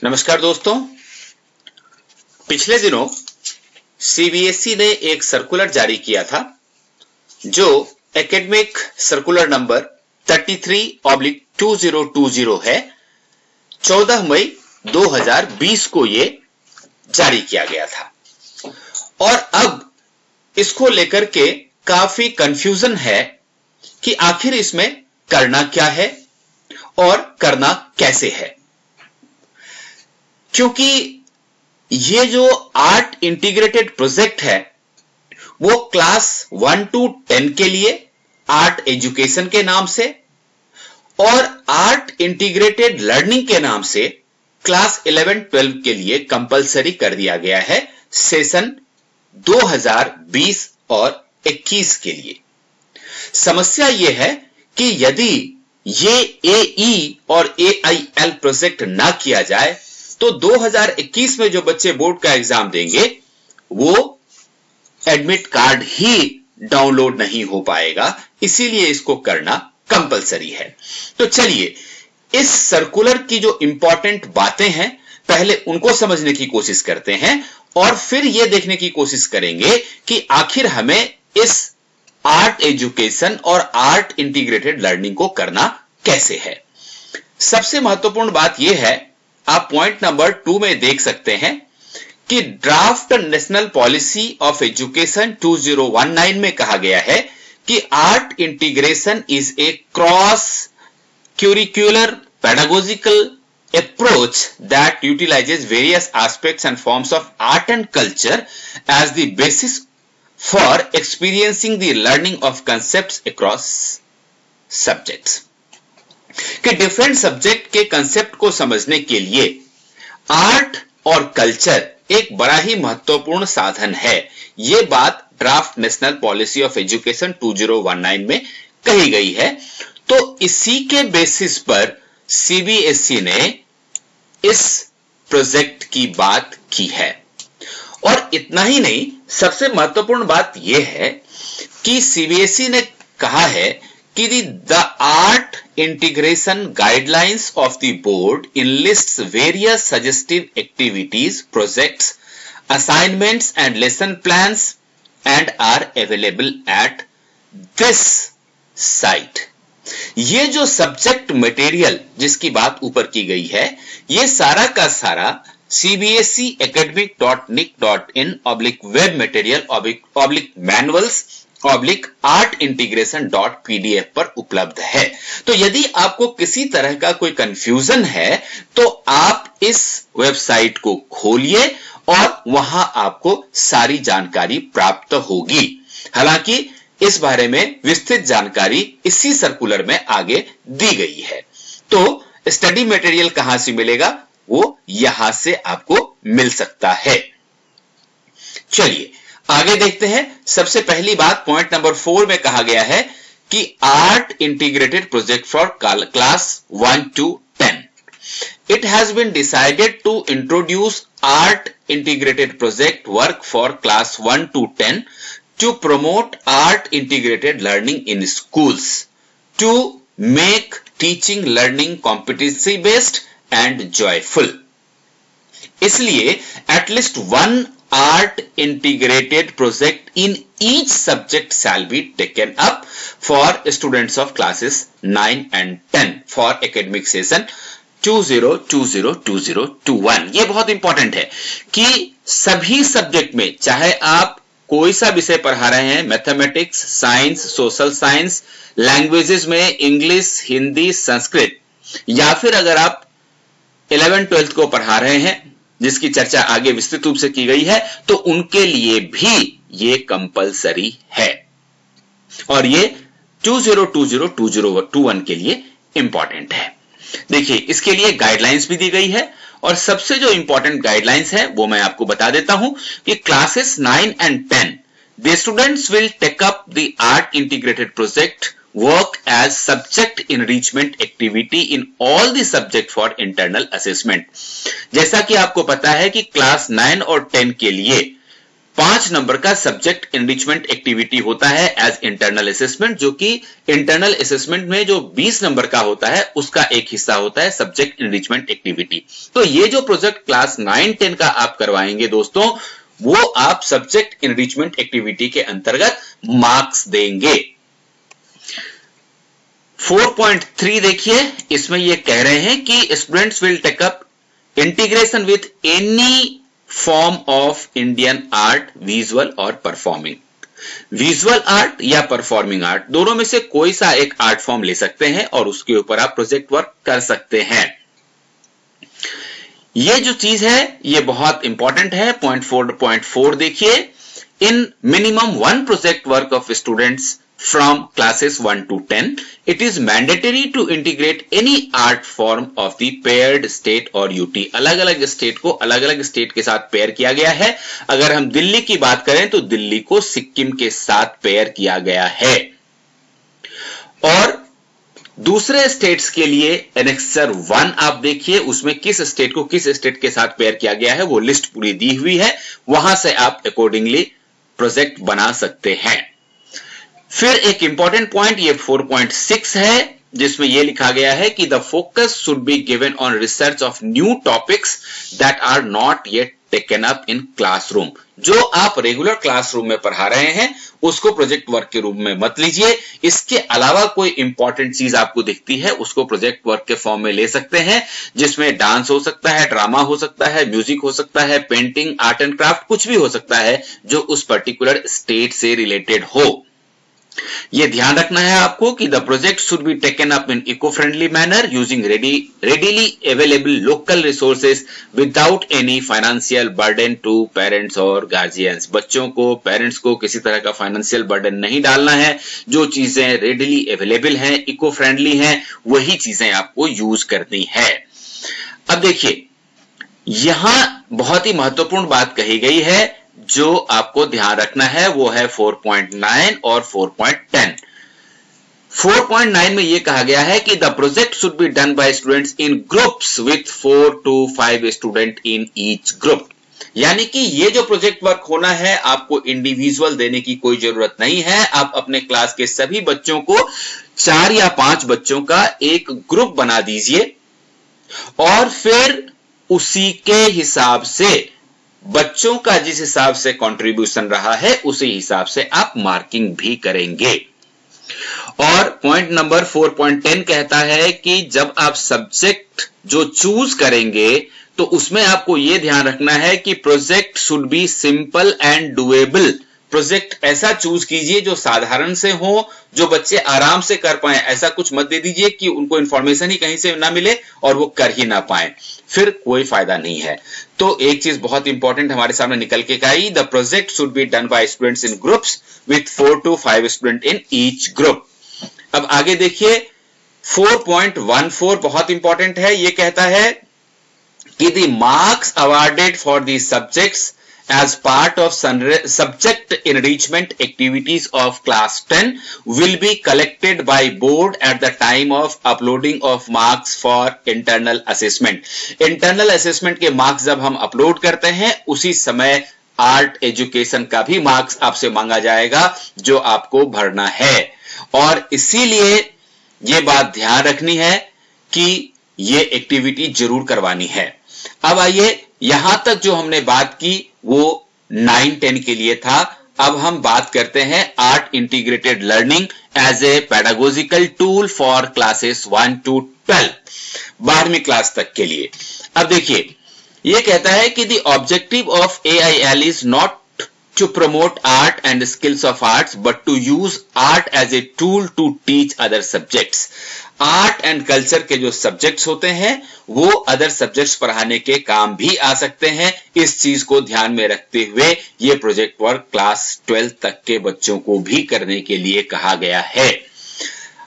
नमस्कार दोस्तों, पिछले दिनों सीबीएसई ने एक सर्कुलर जारी किया था जो एकेडमिक सर्कुलर नंबर 33/2020 है। 14 मई 2020 को ये जारी किया गया था और अब इसको लेकर के काफी कंफ्यूजन है कि आखिर इसमें करना क्या है और करना कैसे है, क्योंकि ये जो आर्ट इंटीग्रेटेड प्रोजेक्ट है वो क्लास 1 to 10 के लिए आर्ट एजुकेशन के नाम से और आर्ट इंटीग्रेटेड लर्निंग के नाम से क्लास 11-12 के लिए कंपलसरी कर दिया गया है सेशन 2020 और 21 के लिए। समस्या ये है कि यदि ये एई और एआईएल प्रोजेक्ट ना किया जाए तो 2021 में जो बच्चे बोर्ड का एग्जाम देंगे वो एडमिट कार्ड ही डाउनलोड नहीं हो पाएगा, इसीलिए इसको करना कंपलसरी है। तो चलिए इस सर्कुलर की जो इंपॉर्टेंट बातें हैं पहले उनको समझने की कोशिश करते हैं और फिर ये देखने की कोशिश करेंगे कि आखिर हमें इस आर्ट एजुकेशन और आर्ट इंटीग्रेटेड लर्निंग को करना कैसे है। सबसे महत्वपूर्ण बात यह है, आप पॉइंट नंबर 2 में देख सकते हैं कि draft national policy of education 2019 में कहा गया है कि art integration is a cross curricular pedagogical approach that utilizes various aspects and forms of art and culture as the basis for experiencing the learning of concepts across subjects। कि different subject के concept को समझने के लिए art और culture एक बड़ा ही महत्वपूर्ण साधन है। यह बात draft national policy of education 2019 में कही गई है। तो इसी के बेसिस पर सीबीएसई ने इस प्रोजेक्ट की बात की है और इतना ही नहीं, सबसे महत्वपूर्ण बात यह है कि सीबीएसई ने कहा है कि the art integration guidelines of the board enlists various suggestive activities, projects, assignments and lesson plans and are available at this site। ये जो सब्जेक्ट मटेरियल जिसकी बात ऊपर की गई है ये सारा का सारा cbse academic.nic.in/web material/manuals artintegration.pdf पर उपलब्ध है। तो यदि आपको किसी तरह का कोई कंफ्यूजन है तो आप इस वेबसाइट को खोलिए और वहां आपको सारी जानकारी प्राप्त होगी। हालांकि इस बारे में विस्तृत जानकारी इसी सर्कुलर में आगे दी गई है। तो स्टडी मटेरियल कहां से मिलेगा, वो यहां से आपको मिल सकता है। चलिए आगे देखते हैं। सबसे पहली बात पॉइंट नंबर 4 में कहा गया है कि art integrated project for class 1 to 10। It has been decided to introduce art integrated project work for class 1 to 10 to promote art integrated learning in schools, to make teaching learning competency based and joyful। इसलिए at least one art integrated project in each subject shall be taken up for students of classes 9 and 10 for academic session 2020-2021। ये बहुत important है कि सभी subject में, चाहे आप कोई सा विषय पढ़ा रहे हैं, mathematics, science, social science, languages में इंग्लिश, हिंदी, संस्कृत, या फिर अगर आप 11-12 को पढ़ा रहे हैं जिसकी चर्चा आगे विस्तृत रूप से की गई है, तो उनके लिए भी ये कंपलसरी है और ये 2020-2021 के लिए इंपॉर्टेंट है। देखिए इसके लिए गाइडलाइंस भी दी गई है और सबसे जो इंपॉर्टेंट गाइडलाइंस है वो मैं आपको बता देता हूं कि classes 9 and 10 the students will take up the art integrated project work as subject enrichment activity in all the subject for internal assessment। जैसा कि आपको पता है कि क्लास 9 और 10 के लिए 5 नंबर का सब्जेक्ट एनरिचमेंट एक्टिविटी होता है एज इंटरनल असेसमेंट, जो कि इंटरनल असेसमेंट में जो 20 नंबर का होता है उसका एक हिस्सा होता है सब्जेक्ट एनरिचमेंट एक्टिविटी। तो ये जो प्रोजेक्ट क्लास 9-10 का आप करवाएंगे दोस्तों, वो आप सब्जेक्ट एनरिचमेंट एक्टिविटी के अंतर्गत मार्क्स देंगे। 4.3 देखिए, इसमें ये कह रहे हैं कि students will take up integration with any form of Indian art, visual और परफॉर्मिंग। विजुअल आर्ट या परफॉर्मिंग आर्ट, दोनों में से कोई सा एक आर्ट फॉर्म ले सकते हैं और उसके ऊपर आप प्रोजेक्ट वर्क कर सकते हैं। ये जो चीज है ये बहुत इंपॉर्टेंट है। 4.4 देखिए, इन minimum 1 project work of students from classes 1 to 10, it is mandatory to integrate any art form of the paired state or UT। अलग अलग स्टेट को अलग अलग स्टेट के साथ पेयर किया गया है। अगर हम दिल्ली की बात करें तो दिल्ली को सिक्किम के साथ पेयर किया गया है, और दूसरे स्टेट्स के लिए एनेक्सर 1 आप देखिए, उसमें किस स्टेट को किस स्टेट के साथ पेयर किया गया है वो लिस्ट पूरी दी हुई है, वहां से आप अकॉर्डिंगली प्रोजेक्ट बना सकते हैं। फिर एक इंपॉर्टेंट पॉइंट ये 4.6 है, जिसमें यह लिखा गया है कि the focus should be given on research of new topics that are not yet taken up in classroom. जो आप रेगुलर क्लासरूम में पढ़ा रहे हैं उसको प्रोजेक्ट वर्क के रूप में मत लीजिए। इसके अलावा कोई इंपॉर्टेंट चीज आपको दिखती है उसको प्रोजेक्ट वर्क के फॉर्म में ले सकते हैं, जिसमें डांस हो सकता है, ड्रामा हो सकता है, म्यूजिक हो सकता है, पेंटिंग, आर्ट एंड क्राफ्ट, कुछ भी हो सकता है जो उस पर्टिकुलर स्टेट से रिलेटेड हो। ये ध्यान रखना है आपको कि the project should be taken up in eco friendly manner using readily available local resources without any financial burden to parents और गार्जियंस। बच्चों को, पेरेंट्स को किसी तरह का फाइनेंशियल बर्डन नहीं डालना है। जो चीजें रेडीली अवेलेबल हैं, इको फ्रेंडली हैं, वही चीजें आपको यूज करनी है। अब देखिए, यहां बहुत ही महत्वपूर्ण बात कही गई है जो आपको ध्यान रखना है, वो है 4.9 और 4.10। 4.9 में यह कहा गया है कि the project should be done by students in groups with 4 to 5 student in each group. यानी कि ये जो प्रोजेक्ट वर्क होना है आपको इंडिविजुअल देने की कोई जरूरत नहीं है। आप अपने क्लास के सभी बच्चों को 4 या 5 बच्चों का एक ग्रुप बना दीजिए और फिर उसी के हिसाब से बच्चों का जिस हिसाब से कंट्रीब्यूशन रहा है उसी हिसाब से आप मार्किंग भी करेंगे। और पॉइंट नंबर 4.10 कहता है कि जब आप सब्जेक्ट जो चूज करेंगे तो उसमें आपको यह ध्यान रखना है कि project should B simple and doable. Project ऐसा चूज कीजिए जो साधारण से हो, जो बच्चे आराम से कर पाए। ऐसा कुछ मत दे दीजिए कि उनको इंफॉर्मेशन ही कहीं से ना मिले और वो कर ही ना पाए, फिर कोई फायदा नहीं है। तो एक चीज बहुत इंपॉर्टेंट हमारे सामने निकल के आई, the project should be done by students in groups with 4 to 5 student in each group. अब आगे देखिए 4.14 बहुत इंपॉर्टेंट है। ये कहता है कि the marks awarded for the subjects as part of subject enrichment activities of class 10 will be collected by board at the time of uploading of marks for internal assessment। internal assessment के marks जब हम upload करते हैं उसी समय art education का भी marks आपसे मांगा जाएगा जो आपको भरना है, और इसीलिए ये बात ध्यान रखनी है कि ये एक्टिविटी जरूर करवानी है। अब आइए, यहां तक जो हमने बात की वो 9-10 के लिए था। अब हम बात करते हैं art integrated learning as a pedagogical tool for classes 1 to 12, 12वीं क्लास तक के लिए। अब देखिए, यह कहता है कि the objective of AIL is not to promote art and skills of arts but to use art as a tool to teach other subjects. Art and culture के जो सब्जेक्ट्स होते हैं वो अदर सब्जेक्ट्स पढ़ाने के काम भी आ सकते हैं। इस चीज को ध्यान में रखते हुए ये प्रोजेक्ट वर्क क्लास 12 तक के बच्चों को भी करने के लिए कहा गया है।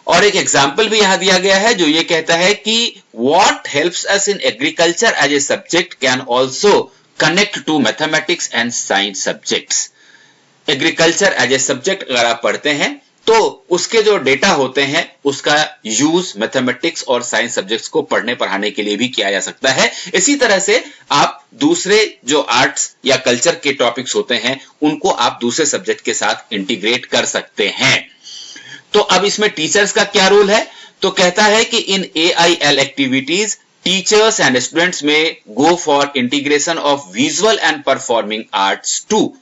और एक एग्जाम्पल भी यहां दिया गया है जो ये कहता है कि what helps us in agriculture as a subject can also connect to mathematics and science subjects. Agriculture as a subject अगर आप पढ़ते हैं तो उसके जो डेटा होते हैं उसका यूज मैथमेटिक्स और साइंस सब्जेक्ट्स को पढ़ने पढ़ाने के लिए भी किया जा सकता है। इसी तरह से आप दूसरे जो आर्ट्स या कल्चर के टॉपिक्स होते हैं उनको आप दूसरे सब्जेक्ट के साथ इंटीग्रेट कर सकते हैं। तो अब इसमें टीचर्स का क्या रोल है? तो कहता है कि इन AIL activities teachers and students में go for integration of visual and performing arts too.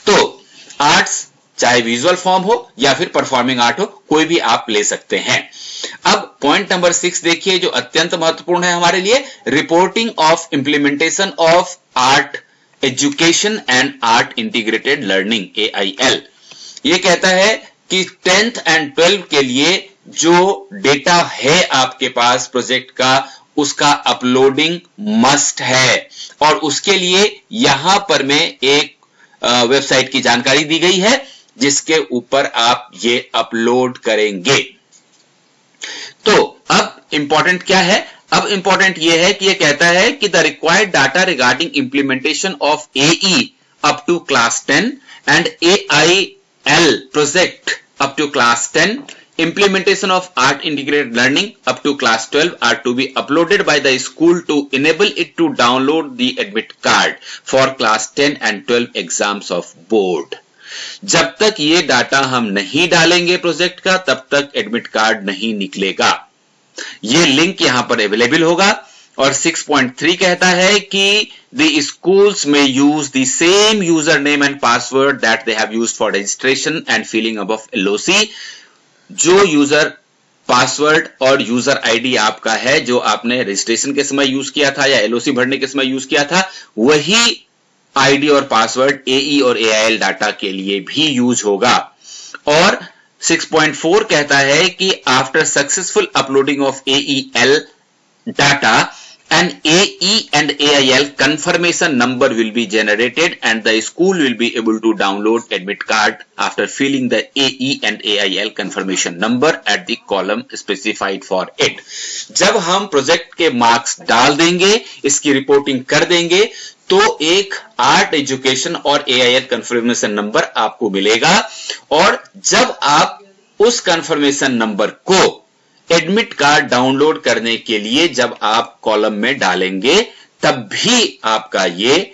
तो आर्ट्स चाहे विजुअल फॉर्म हो या फिर परफॉर्मिंग आर्ट हो, कोई भी आप ले सकते हैं। अब पॉइंट नंबर 6 देखिए जो अत्यंत महत्वपूर्ण है हमारे लिए, reporting of implementation of art education and art integrated learning AIL। ये कहता है कि 10th एंड 12th के लिए जो डेटा है आपके पास प्रोजेक्ट का, उसका अपलोडिंग मस्ट है और उसके लिए यहां पर में एक वेबसाइट की जानकारी दी गई है जिसके ऊपर आप ये अपलोड करेंगे। तो अब इंपॉर्टेंट क्या है? अब इंपॉर्टेंट ये है कि ये कहता है कि the required data regarding implementation of AE up to class 10 and AIL project up to class 10, implementation of art integrated learning up to class 12 are to be uploaded by the school to enable it to download the admit card for class 10 and 12 exams of board. जब तक ये data हम नहीं डालेंगे project का तब तक admit card नहीं निकलेगा। ये लिंक यहां पर अवेलेबल होगा। और 6.3 कहता है कि the schools may use the same username and password that they have used for registration and filling above LOC। जो यूजर पासवर्ड और यूजर आईडी आपका है जो आपने रजिस्ट्रेशन के समय यूज किया था या LOC भरने के समय यूज किया था, वही आईडी और पासवर्ड AE और AIL डाटा के लिए भी यूज होगा। और 6.4 कहता है कि after successful uploading of AEL data, an AE and AIL confirmation number will be generated and the school will be able to download admit card after filling the AE and AIL confirmation number at the column specified for it। जब हम project के marks डाल देंगे, इसकी reporting कर देंगे, तो एक आर्ट एजुकेशन और AIL कंफर्मेशन नंबर आपको मिलेगा और जब आप उस कंफर्मेशन नंबर को एडमिट कार्ड डाउनलोड करने के लिए जब आप कॉलम में डालेंगे तब भी आपका ये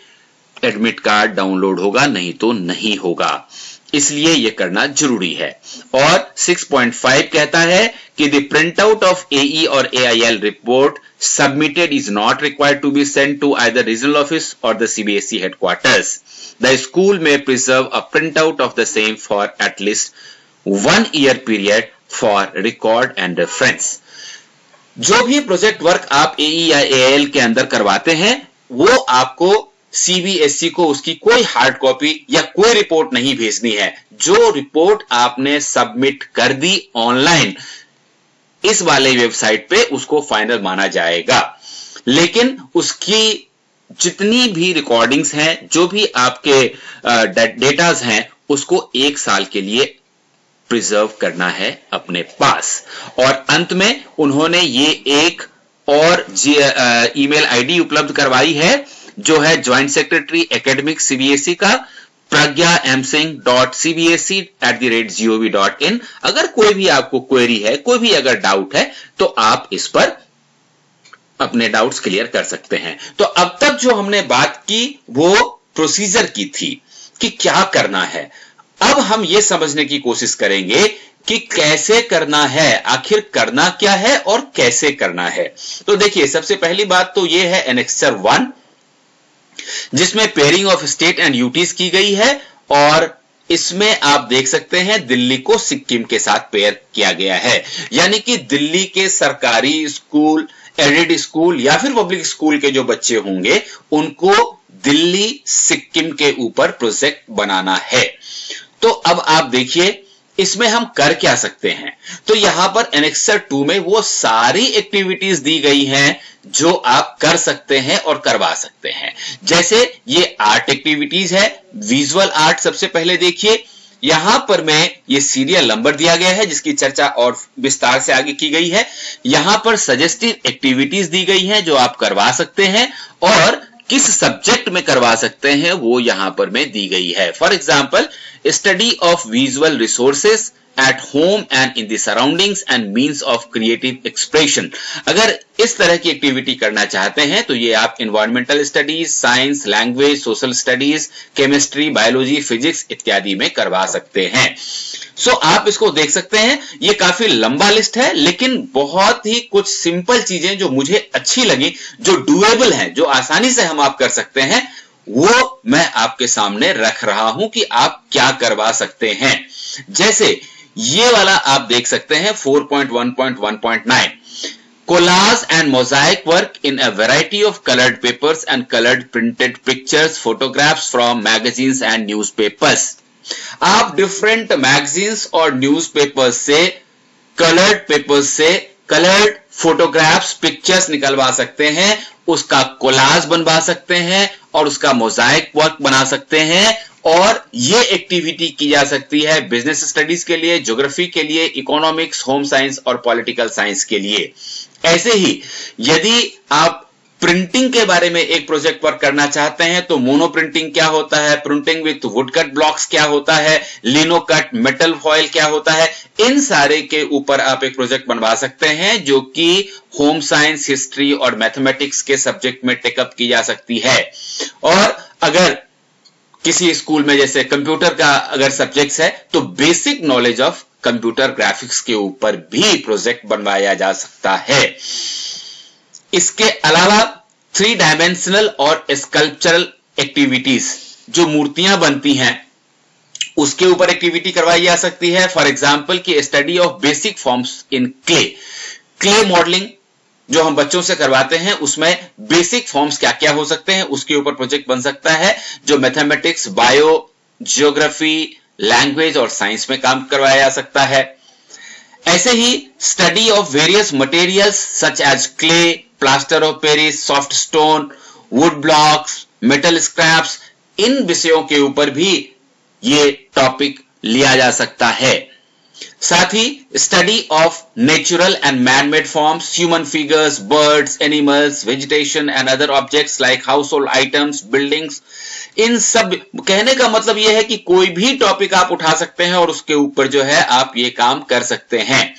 एडमिट कार्ड डाउनलोड होगा, नहीं तो नहीं होगा। इसलिए यह करना जरूरी है। और 6.5 कहता है कि the print out of AE और AIL report submitted is not required to be sent to either regional office और the CBSE headquarters. The school में preserve a print out of the same for at least 1 year period for record and reference. जो भी project work आप AE या AIL के अंदर करवाते हैं वो आपको CBSE को उसकी कोई हार्ड कॉपी या कोई रिपोर्ट नहीं भेजनी है। जो रिपोर्ट आपने सबमिट कर दी ऑनलाइन इस वाले वेबसाइट पे उसको फाइनल माना जाएगा, लेकिन उसकी जितनी भी रिकॉर्डिंग्स हैं, जो भी आपके डेटाज हैं, उसको 1 साल के लिए प्रिजर्व करना है अपने पास। और अंत में उन्होंने ये एक और ईमेल आईडी उपलब्ध करवाई है जो है ज्वाइंट सेक्रेटरी एकेडमिक CBSE का pragya.msingh@cbse.gov.in। अगर कोई भी आपको क्वेरी है, कोई भी अगर डाउट है तो आप इस पर अपने डाउट्स क्लियर कर सकते हैं। तो अब तक जो हमने बात की वो प्रोसीजर की थी कि क्या करना है। अब हम ये समझने की कोशिश करेंगे कि कैसे करना है, आखिर करना क्या है और कैसे करना है। तो देखिए सबसे पहली बात तो ये है एनेक्सर 1 जिसमें pairing of state and UTs की गई है और इसमें आप देख सकते हैं दिल्ली को सिक्किम के साथ पेयर किया गया है, यानी कि दिल्ली के सरकारी स्कूल, एडेड स्कूल या फिर पब्लिक स्कूल के जो बच्चे होंगे उनको दिल्ली सिक्किम के ऊपर प्रोजेक्ट बनाना है। तो अब आप देखिए इसमें हम कर क्या सकते हैं। तो यहां पर एनेक्सर 2 में वो सारी एक्टिविटीज दी गई हैं जो आप कर सकते हैं और करवा सकते हैं। जैसे ये आर्ट एक्टिविटीज है, विजुअल आर्ट सबसे पहले देखिए, यहां पर मैं ये सीरियल नंबर दिया गया है जिसकी चर्चा और विस्तार से आगे की गई है। यहां पर सजेस्टेड एक्टिविटीज दी गई हैं जो आप करवा सकते हैं और किस सब्जेक्ट में करवा सकते हैं वो यहां पर में दी गई है। For example, study of visual resources at home and in the surroundings and means of creative expression। अगर इस तरह की एक्टिविटी करना चाहते हैं तो ये आप environmental studies, science, language, social studies, chemistry, biology, physics इत्यादि में करवा सकते हैं। आप इसको देख सकते हैं, ये काफी लंबा लिस्ट है, लेकिन बहुत ही कुछ सिंपल चीजें जो मुझे अच्छी लगी, जो डुएबल हैं, जो आसानी से हम आप कर सकते हैं, वो मैं आपके सामने रख रहा हूं कि आप क्या करवा सकते हैं। जैसे ये वाला आप देख सकते हैं 4.1.1.9 collage and Mosaic work in a variety of coloured papers and coloured printed pictures, photographs from magazines and newspapers. आप डिफरेंट मैगजीन्स और न्यूज़पेपर्स से, कलर्ड पेपर्स से कलर्ड फोटोग्राफ्स, पिक्चर्स निकलवा सकते हैं, उसका कोलाज बनवा सकते हैं और उसका मोजाइक वर्क बना सकते हैं। और ये एक्टिविटी की जा सकती है बिजनेस स्टडीज के लिए, ज्योग्राफी के लिए, इकोनॉमिक्स, होम साइंस और पॉलिटिकल साइंस के लिए। ऐसे ही यदि आप प्रिंटिंग के बारे में एक प्रोजेक्ट वर्क करना चाहते हैं तो मोनो प्रिंटिंग क्या होता है, printing with would cut blocks क्या होता है, लिनो कट मेटल फॉयल क्या होता है, इन सारे के ऊपर आप एक प्रोजेक्ट बनवा सकते हैं जो कि होम साइंस, हिस्ट्री और मैथमेटिक्स के सब्जेक्ट में टेकअप की जा सकती है। और अगर किसी स्कूल में जैसे कंप्यूटर का अगर सब्जेक्ट है तो basic knowledge of computer graphics के ऊपर भी प्रोजेक्ट बनवाया जा सकता है। इसके अलावा 3 डायमेंशनल और स्कल्पचरल एक्टिविटीज, जो मूर्तियां बनती हैं उसके ऊपर एक्टिविटी करवाई जा सकती है। फॉर एग्जाम्पल की study of basic forms in clay modelling जो हम बच्चों से करवाते हैं, उसमें बेसिक फॉर्म्स क्या क्या हो सकते हैं उसके ऊपर प्रोजेक्ट बन सकता है, जो मैथमेटिक्स, बायो, ज्योग्राफी, लैंग्वेज और साइंस में काम करवाया जा सकता है। ऐसे ही study of various materials such as clay, plaster of Paris, soft stone, wood blocks, metal scraps, इन विषयों के ऊपर भी ये टॉपिक लिया जा सकता है। साथ ही study of natural and man made forms, human figures, birds, animals, vegetation and other objects like household items, buildings, इन सब, कहने का मतलब यह है कि कोई भी टॉपिक आप उठा सकते हैं और उसके ऊपर जो है आप ये काम कर सकते हैं।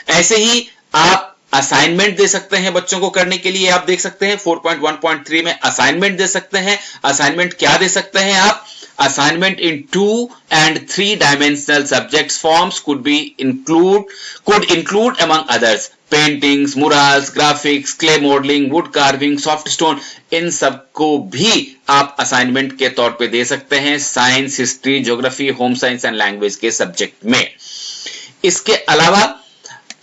ऐसे ही आप असाइनमेंट दे सकते हैं बच्चों को करने के लिए। आप देख सकते हैं 4.1.3 में असाइनमेंट दे सकते हैं। असाइनमेंट क्या दे सकते हैं आप? Assignment in 2 and 3 dimensional subjects forms could include among others paintings, murals, graphics, clay modeling, wood carving, soft stone, इन सब को भी आप असाइनमेंट के तौर पे दे सकते हैं science, history, geography, home science and language के सब्जेक्ट में। इसके अलावा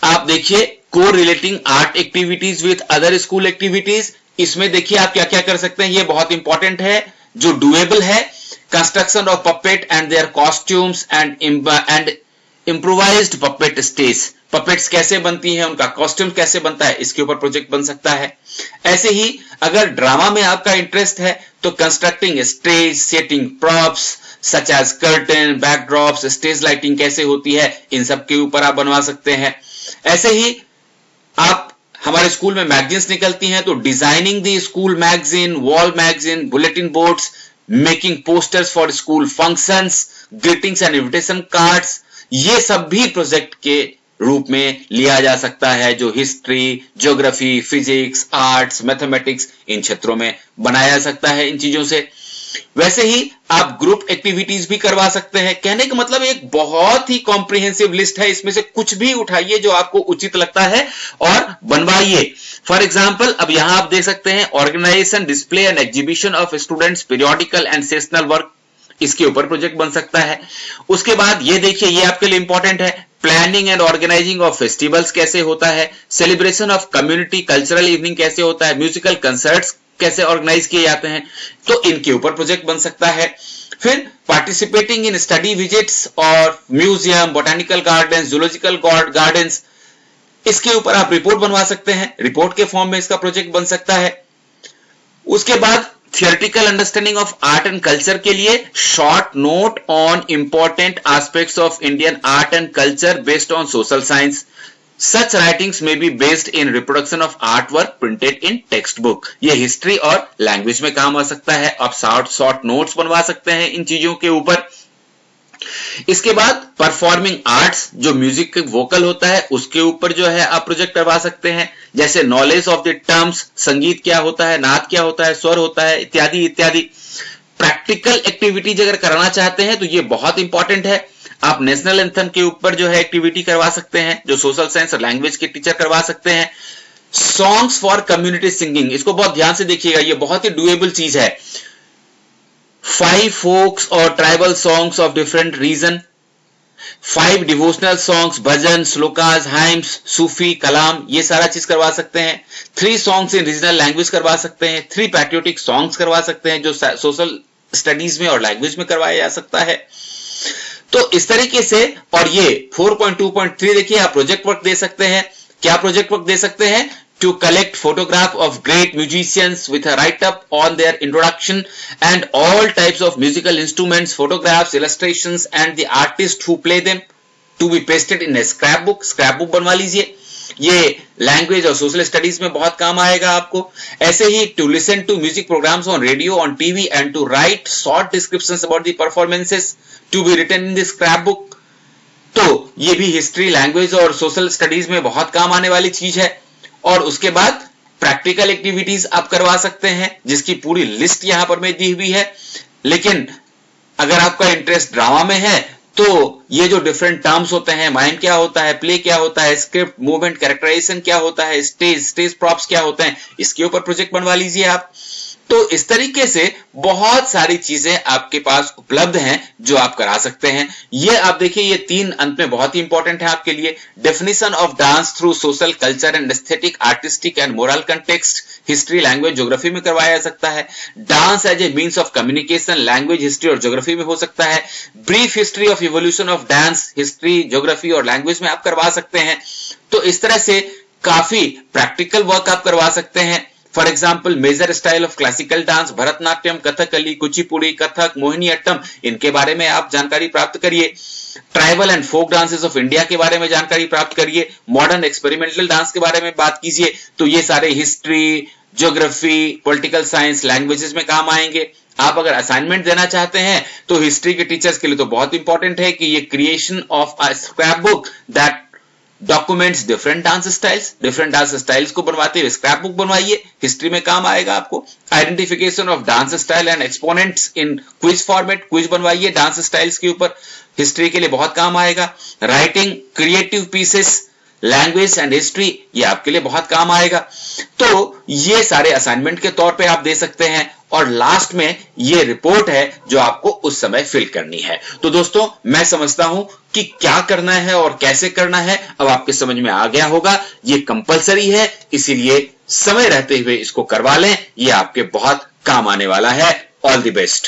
आप देखिए को relating art activities with other school activities, इसमें देखिए आप क्या क्या कर सकते हैं, ये बहुत इंपॉर्टेंट है, जो डुएबल है। Construction of puppet and their costumes and improvised puppet stage, puppets कैसे बनती हैं, उनका कॉस्ट्यूम कैसे बनता है, इसके ऊपर प्रोजेक्ट बन सकता है। ऐसे ही अगर ड्रामा में आपका इंटरेस्ट है तो constructing stage, setting props such as curtain, backdrops, stage lighting कैसे होती है, इन सब के ऊपर आप बनवा सकते हैं। ऐसे ही आप, हमारे स्कूल में मैगजीन्स निकलती हैं तो designing the school magazine, wall magazine, bulletin boards, making posters for school functions, greetings and invitation cards, ये सब भी प्रोजेक्ट के रूप में लिया जा सकता है, जो history, geography, physics, arts, mathematics, इन क्षेत्रों में बनाया जा सकता है इन चीजों से। वैसे ही आप ग्रुप एक्टिविटीज भी करवा सकते हैं। कहने का मतलब एक बहुत ही कॉम्प्रिहेंसिव लिस्ट है, इसमें से कुछ भी उठाइए जो आपको उचित लगता है और बनवाइए। फॉर एग्जाम्पल अब यहां आप देख सकते हैं organisation, display and exhibition of students, periodical and sessional work, इसके ऊपर प्रोजेक्ट बन सकता है। उसके बाद ये देखिए, ये आपके लिए इंपॉर्टेंट है, planning and organising of festivals कैसे होता है, celebration of community cultural evening कैसे होता है, म्यूजिकल कंसर्ट्स कैसे ऑर्गेनाइज किए जाते हैं, तो इनके ऊपर प्रोजेक्ट बन सकता है। फिर पार्टिसिपेटिंग इन स्टडी विजिट्स और museum, botanical garden, zoological gardens, इसके ऊपर आप रिपोर्ट बनवा सकते हैं, रिपोर्ट के फॉर्म में इसका प्रोजेक्ट बन सकता है। उसके बाद theoretical understanding of art and culture के लिए short note on important aspects of Indian art and culture based on social science, Such writings may be based in reproduction of artwork printed in textbook. ये history और language में काम आ सकता है। आप short notes बनवा सकते हैं इन चीजों के ऊपर। इसके बाद परफॉर्मिंग आर्ट्स, जो म्यूजिक वोकल होता है उसके ऊपर जो है आप प्रोजेक्ट करवा सकते हैं, जैसे नॉलेज ऑफ द टर्म्स, संगीत क्या होता है, नाद क्या होता है, स्वर होता है, इत्यादि इत्यादि। प्रैक्टिकल एक्टिविटीज अगर कराना चाहते हैं तो ये बहुत इंपॉर्टेंट है। आप नेशनल एंथम के ऊपर जो है एक्टिविटी करवा सकते हैं, जो सोशल साइंस और लैंग्वेज के टीचर करवा सकते हैं। सॉन्ग्स फॉर कम्युनिटी सिंगिंग, इसको बहुत ध्यान से देखिएगा, ये बहुत ही डुएबल चीज है। 5 फोक्स और tribal songs of different region, 5 devotional songs, bhajan, shlokas, hymns, Sufi, kalam, ये सारा चीज करवा सकते हैं। 3 सॉन्ग्स इन रीजनल लैंग्वेज करवा सकते हैं। 3 पैट्रियोटिक सॉन्ग्स करवा सकते हैं, जो सोशल स्टडीज में और लैंग्वेज में करवाया जा सकता है। तो इस तरीके से, और ये 4.2.3 देखिए, आप प्रोजेक्ट वर्क दे सकते हैं। क्या प्रोजेक्ट वर्क दे सकते हैं? To collect photograph of great musicians with a write-up on their introduction and all types of musical instruments, photographs, illustrations and the artists who play them to be pasted in a scrapbook. scrapbook बनवा लीजिए, ये language और social studies में बहुत काम आएगा आपको। ऐसे ही to listen to music programs on radio, on TV and to write short descriptions about the performances to be written in the scrapbook। तो ये भी हिस्ट्री, लैंग्वेज और सोशल स्टडीज में बहुत काम आने वाली चीज है। और उसके बाद प्रैक्टिकल एक्टिविटीज आप करवा सकते हैं, जिसकी पूरी लिस्ट यहां पर में दी हुई है। लेकिन अगर आपका इंटरेस्ट ड्रामा में है तो ये जो डिफरेंट टर्म्स होते हैं, माइम क्या होता है, प्ले क्या होता है, स्क्रिप्ट, मूवमेंट, कैरेक्टराइजेशन क्या होता है, स्टेज प्रॉप्स क्या होते हैं, इसके ऊपर प्रोजेक्ट बनवा लीजिए आप। तो इस तरीके से बहुत सारी चीजें आपके पास उपलब्ध हैं जो आप करा सकते हैं। ये आप देखिए, ये 3 अंत में बहुत ही इंपॉर्टेंट है आपके लिए। Definition of dance through social, culture and aesthetic, artistic and moral context, history, language, geography में करवाया जा सकता है। Dance as a means of communication, language, history और ज्योग्राफी में हो सकता है। Brief history of evolution of dance, history, geography और लैंग्वेज में आप करवा सकते हैं। तो इस तरह से काफी प्रैक्टिकल वर्क आप करवा सकते हैं। For example, major style of classical dance, Bharatanatyam, Kathakali, Kuchipudi, Kathak, Mohiniyattam, इनके बारे में आप जानकारी प्राप्त करिए। Tribal and folk dances of India के बारे में जानकारी प्राप्त करिए। मॉडर्न एक्सपेरिमेंटल डांस के बारे में बात कीजिए। तो ये सारे history, geography, political science, languages में काम आएंगे। आप अगर असाइनमेंट देना चाहते हैं तो हिस्ट्री के टीचर्स के लिए तो बहुत इंपॉर्टेंट है कि ये creation of a scrap book that documents different dance styles को बनवाते हुए स्क्रैप बुक बनवाइए, हिस्ट्री में काम आएगा आपको। Identification of dance style and exponents in quiz format, quiz बनवाइए डांस स्टाइल्स के ऊपर, हिस्ट्री के लिए बहुत काम आएगा। Writing creative pieces, language and history, ये आपके लिए बहुत काम आएगा। तो ये सारे असाइनमेंट के तौर पे आप दे सकते हैं। और लास्ट में ये रिपोर्ट है जो आपको उस समय फिल करनी है। तो दोस्तों, मैं समझता हूं कि क्या करना है और कैसे करना है अब आपके समझ में आ गया होगा। ये कंपलसरी है, इसीलिए समय रहते हुए इसको करवा लें, ये आपके बहुत काम आने वाला है। All the best.